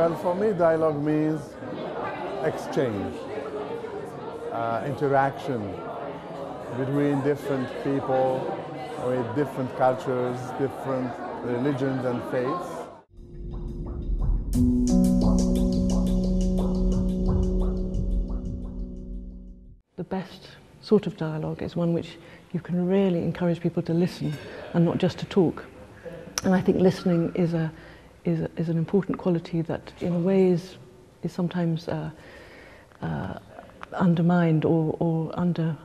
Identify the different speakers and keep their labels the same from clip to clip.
Speaker 1: Well, for me, dialogue means exchange, interaction between different people with different cultures, different religions and faiths.
Speaker 2: The best sort of dialogue is one which you can really encourage people to listen and not just to talk. And I think listening is an important quality that in a way is sometimes undermined or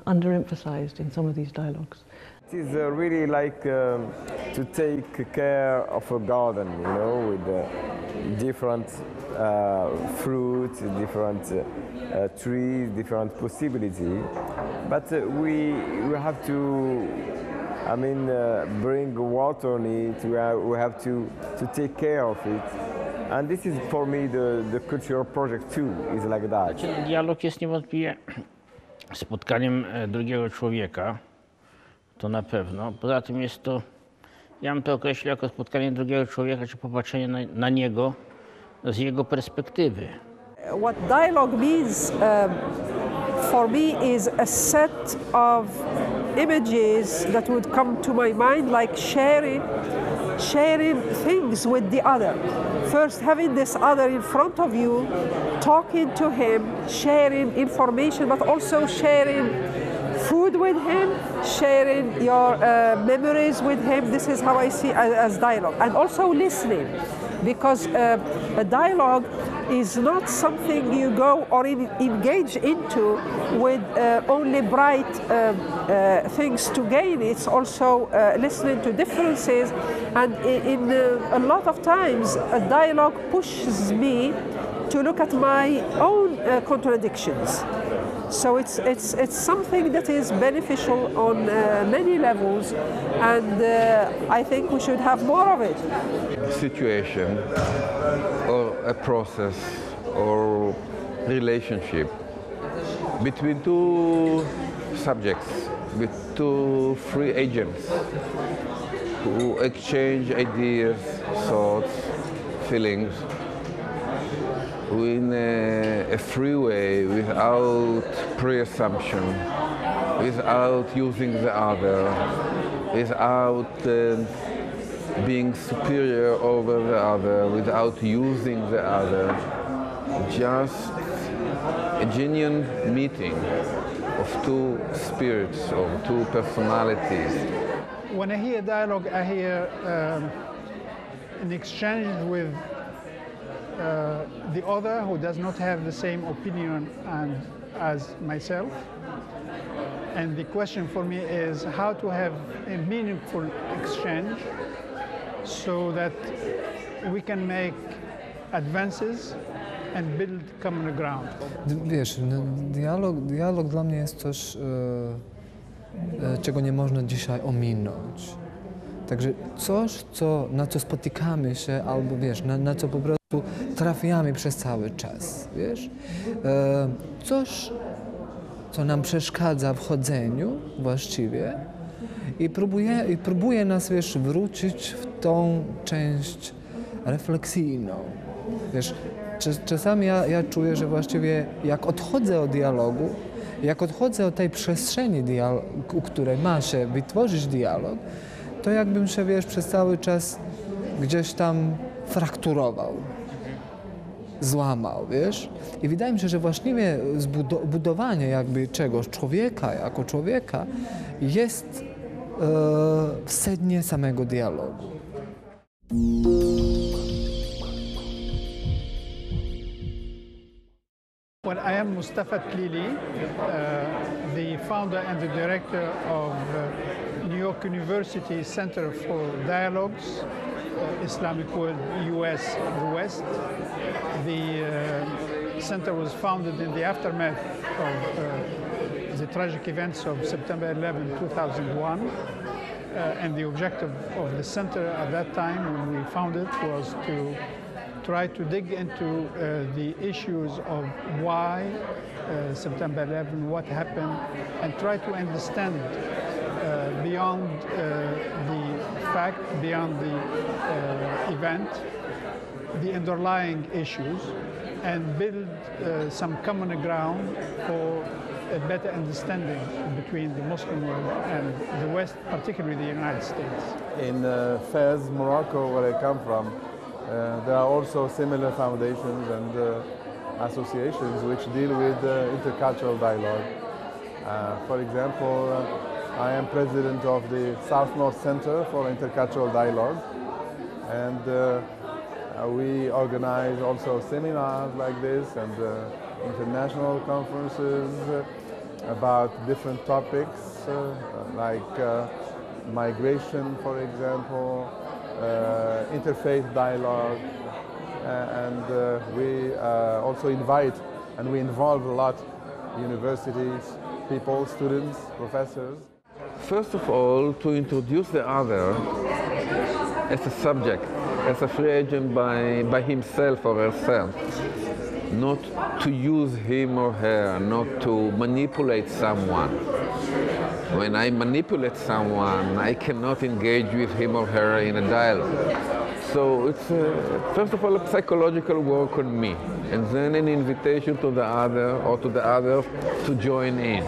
Speaker 2: underemphasized in some of these dialogues.
Speaker 3: It is really like to take care of a garden, you know, with different fruits, different trees, different possibilities. But we have to, I mean, bring water on it. We have to take care of it. And this is for me the cultural project too, is like that.
Speaker 4: Dialog jest niewątpliwie spotkaniem drugiego człowieka, to na pewno. Poza tym jest to, ja bym to określił jako spotkanie drugiego człowieka, czy popatrzenie na niego z jego perspektywy.
Speaker 5: What dialogue means for me is a set of images that would come to my mind, like sharing things with the other. First, having this other in front of you, talking to him, sharing information, but also sharing food with him, sharing your memories with him. This is how I see as dialogue. And also listening, because a dialogue is not something you go or engage into with only bright things to gain. It's also listening to differences, and in a lot of times a dialogue pushes me to look at my own contradictions. So it's something that is beneficial on many levels, and I think we should have more of it.
Speaker 6: Situation or a process or relationship between two subjects, with two free agents who exchange ideas, thoughts, feelings in a free way, without pre-assumption, without using the other, without being superior over the other, without using the other. Just a genuine meeting of two spirits, of two personalities.
Speaker 7: When I hear dialogue, I hear an exchange with the other who does not have the same opinion as myself. And the question for me is how to have a meaningful exchange so that we can make advances and build common ground.
Speaker 8: Wiesz, dialog dla mnie jest coś, czego nie można dzisiaj ominąć. Także coś, na co spotykamy się, albo wiesz, na co po prostu trafiamy przez cały czas, wiesz? Coś, co nam przeszkadza w chodzeniu właściwie i próbuje nas, wiesz, wrócić w tą część refleksyjną. Wiesz, czasami ja czuję, że właściwie jak odchodzę od dialogu, jak odchodzę od tej przestrzeni, u której ma się wytworzyć dialog, to jakbym się, wiesz, przez cały czas gdzieś tam frakturował, złamał, wiesz? I wydaje mi się, że właściwie budowanie jakby czegoś, człowieka jako człowieka jest w sednie samego dialogu.
Speaker 7: Well, I am Mustafa Tlili, the founder and the director of New York University Center for Dialogues, Islamic World, US, the West. The center was founded in the aftermath of the tragic events of September 11, 2001. And the objective of the center at that time when we founded was to try to dig into the issues of why September 11, what happened, and try to understand beyond the fact, beyond the event, the underlying issues and build some common ground for a better understanding between the Muslim world and the West, particularly the United States.
Speaker 1: In Fez, Morocco, where I come from, there are also similar foundations and associations which deal with intercultural dialogue. For example, I am president of the South-North Center for Intercultural Dialogue, and we organize also seminars like this and international conferences about different topics like migration, for example, interfaith dialogue, and we also invite and we involve a lot universities, people, students, professors.
Speaker 6: First of all, to introduce the other as a subject, as a free agent by himself or herself, not to use him or her, not to manipulate someone. When I manipulate someone, I cannot engage with him or her in a dialogue. So it's, first of all, a psychological work on me, and then an invitation to the other or to the others to join in.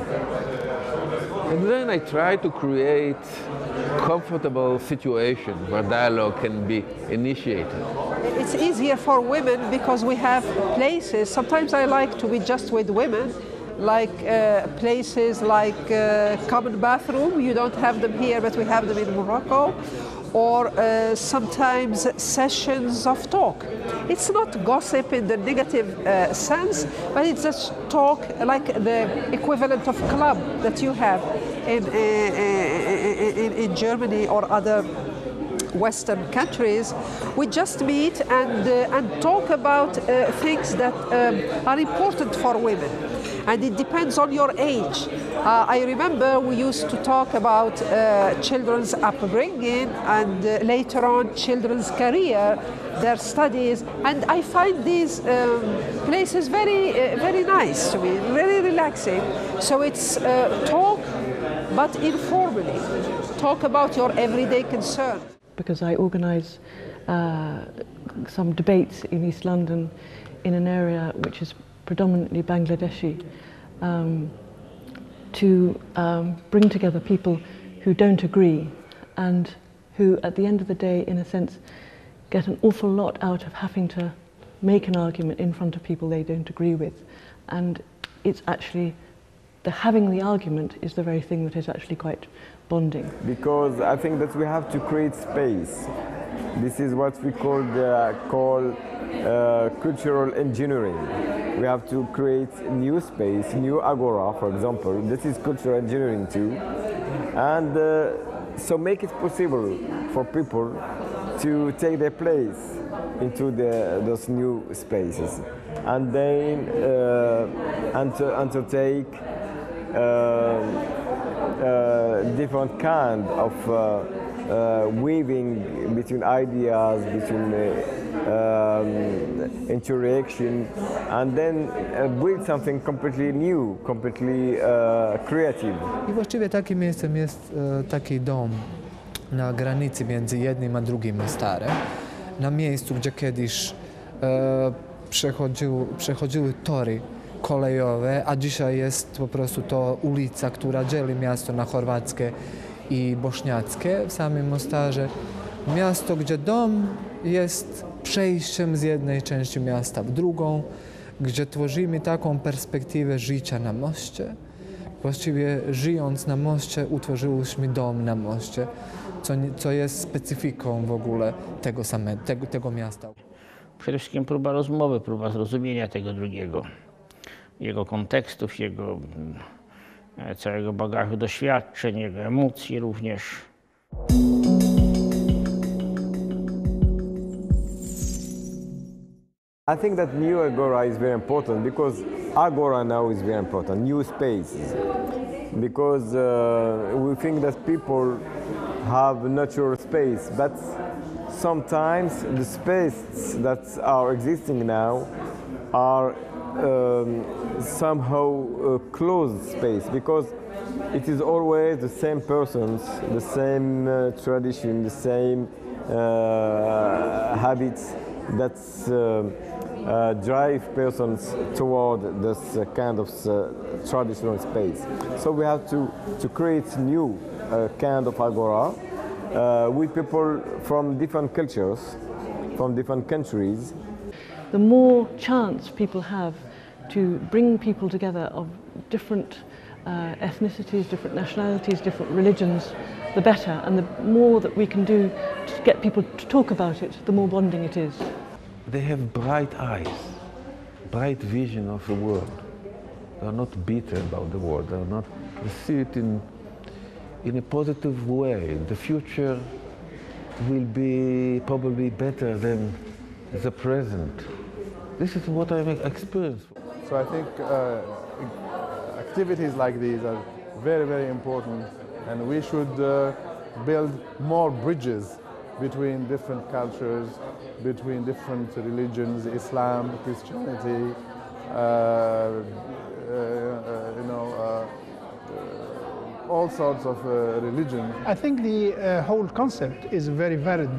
Speaker 6: And then I try to create comfortable situations where dialogue can be initiated.
Speaker 5: It's easier for women because we have places. Sometimes I like to be just with women, like places like common bathroom. You don't have them here, but we have them in Morocco. Or sometimes sessions of talk. It's not gossip in the negative sense, but it's just talk like the equivalent of club that you have in Germany or other Western countries. We just meet and talk about things that are important for women. And it depends on your age. I remember we used to talk about children's upbringing and later on children's career, their studies, and I find these places very nice to me, very relaxing. So it's talk, but informally. Talk about your everyday concern.
Speaker 2: Because I organise some debates in East London in an area which is predominantly Bangladeshi, to bring together people who don't agree and who at the end of the day, in a sense, get an awful lot out of having to make an argument in front of people they don't agree with. And it's actually, having the argument is the very thing that is actually quite bonding.
Speaker 3: Because I think that we have to create space. This is what we call cultural engineering. We have to create new space, new agora, for example. This is cultural engineering too. And so make it possible for people to take their place into those new spaces. And then undertake different kind of weaving between ideas, between interaction, and then build something completely new, completely creative.
Speaker 8: I właściwie takim miejscem jest taki dom na granicy między jednym a drugim starym, na miejscu, gdzie kiedyś przechodziły tory kolejowe, a dzisiaj jest po prostu to ulica, która dzieli miasto na chorwackie i bośniackie w samym Mostarze. Miasto, gdzie dom jest przejściem z jednej części miasta w drugą, gdzie tworzymy taką perspektywę życia na moście. Właściwie żyjąc na moście, utworzyliśmy dom na moście, co jest specyfiką w ogóle tego miasta.
Speaker 4: Przede wszystkim próba rozmowy, próba zrozumienia tego drugiego, jego kontekstów, jego całego bagażu doświadczeń, jego emocji również.
Speaker 3: I think that new agora is very important because agora now is very important, new spaces. Because we think that people have natural space, but sometimes the spaces that are existing now are somehow closed space, because it is always the same persons, the same tradition, the same habits, that drive persons toward this kind of traditional space. So we have to create new kind of agora with people from different cultures, from different countries.
Speaker 2: The more chance people have to bring people together of different ethnicities, different nationalities, different religions, the better. And the more that we can do to get people to talk about it, the more bonding it is.
Speaker 6: They have bright eyes, bright vision of the world. They are not bitter about the world. They see it in a positive way. The future will be probably better than the present. This is what I've experienced.
Speaker 1: So I think activities like these are very, very important, and we should build more bridges between different cultures, between different religions, Islam, Christianity, all sorts of religions.
Speaker 7: I think the whole concept is a very valid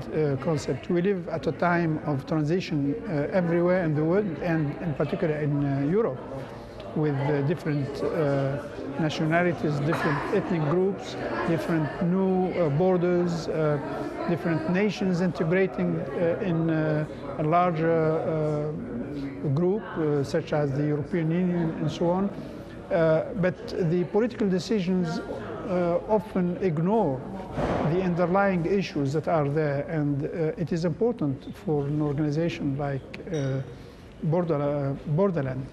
Speaker 7: concept. We live at a time of transition everywhere in the world, and in particular in Europe, with different nationalities, different ethnic groups, different new borders, different nations integrating in a larger group, such as the European Union and so on. But the political decisions often ignore the underlying issues that are there, and it is important for an organization like Borderland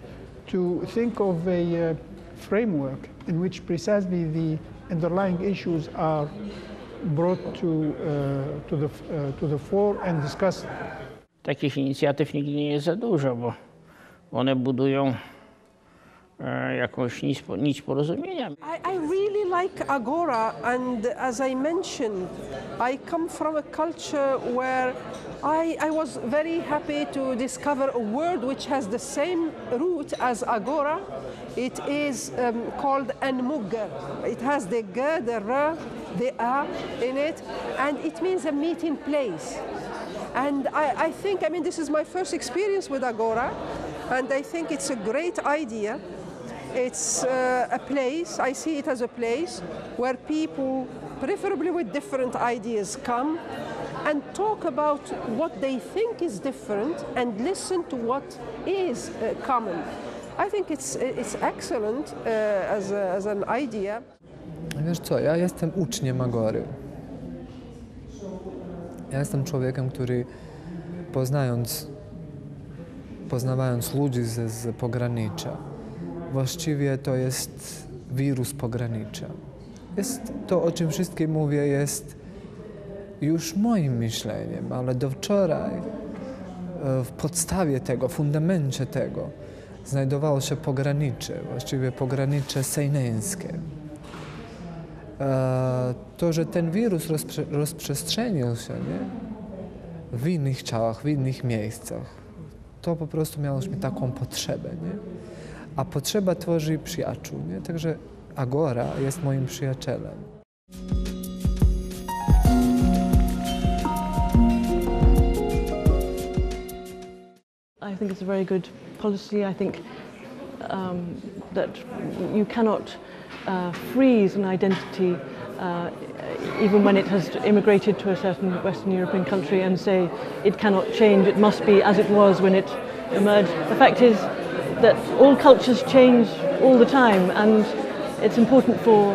Speaker 7: to think of a framework in which precisely the underlying issues are brought to the fore and discussed.
Speaker 4: Takich inicjatyw nigdy nie jest za dużo, bo one budują jakąś nić porozumienia.
Speaker 5: I really like Agora, and as I mentioned, I come from a culture where I was very happy to discover a word which has the same root as Agora. It is called Anmugger. It has the G, the R, the A in it, and it means a meeting place. And I think, I mean, this is my first experience with Agora, and I think it's a great idea. It's a place, I see it as a place where people, preferably with different ideas, come and talk about what they think is different and listen to what is common. I think it's excellent as an idea.
Speaker 8: Wiesz co, ja jestem uczniem Agory. Ja jestem człowiekiem, który poznawając ludzi z pogranicza, właściwie to jest wirus pogranicza. To, o czym wszystkim mówię, jest już moim myśleniem, ale do wczoraj w podstawie tego, w fundamencie tego znajdowało się pogranicze, właściwie pogranicze sejneńskie. To, że ten wirus rozprzestrzenił się w innych ciałach, w innych miejscach, to po prostu miałośmy taką potrzebę. Nie? A potrzeba tworzy przyjaciół, nie? Także Agora jest moim przyjacielem.
Speaker 2: I think it's a very good policy. I think that you cannot freeze an identity even when it has immigrated to a certain Western European country and say it cannot change, it must be as it was when it emerged. The fact is that all cultures change all the time, and it's important for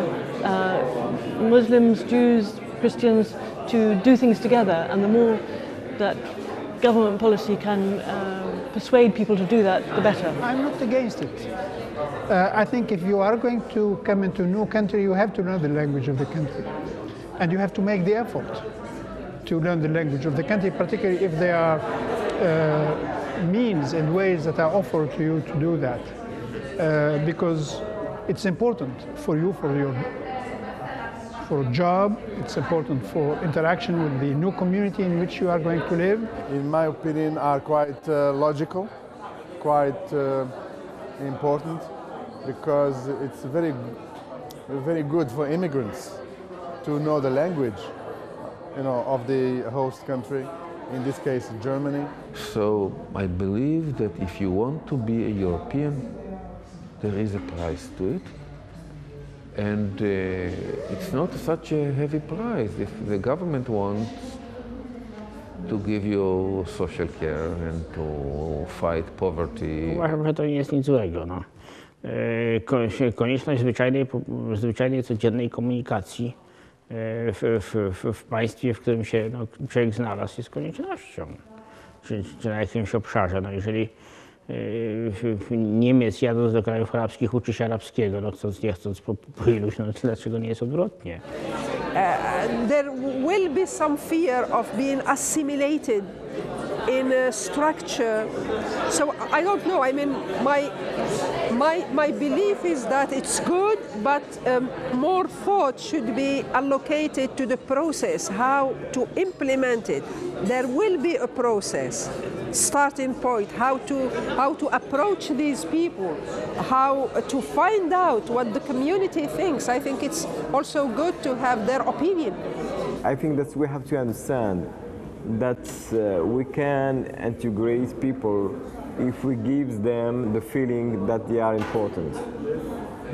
Speaker 2: Muslims, Jews, Christians to do things together, and the more that government policy can persuade people to do that, the better.
Speaker 7: I'm not against it. I think if you are going to come into a new country, you have to learn the language of the country. And you have to make the effort to learn the language of the country, particularly if there are means and ways that are offered to you to do that. Because it's important for you, for a job, it's important for interaction with the new community in which you are going to live.
Speaker 1: In my opinion, are quite logical, quite important, because it's very good for immigrants to know the language, of the host country, in this case Germany.
Speaker 6: So I believe that if you want to be a European, there is a price to it. And it's not such a heavy price. If the government wants to give you social care and to fight poverty.
Speaker 4: Uważam, że to nie jest nic złego. No. Konieczność zwyczajnej codziennej komunikacji w państwie, w którym się człowiek znalazł, jest koniecznością, czy na jakimś obszarze. No, jeżeli Niemiec jadąc do krajów arabskich uczy się arabskiego, no chcąc nie chcąc po iluś, no dlaczego nie jest odwrotnie?
Speaker 5: There will be some fear of being assimilated in a structure. So I don't know. I mean, my belief is that it's good, but more thought should be allocated to the process, how to implement it. There will be a process, starting point, how to approach these people, how to find out what the community thinks. I think it's also good to have their opinion.
Speaker 3: I think that we have to understand that we can integrate people if we give them the feeling that they are important,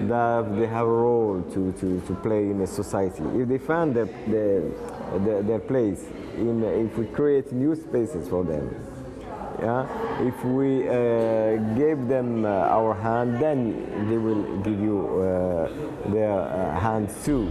Speaker 3: that they have a role to play in a society. If they find their place, if we create new spaces for them, yeah? If we give them our hand, then they will give you their hand too.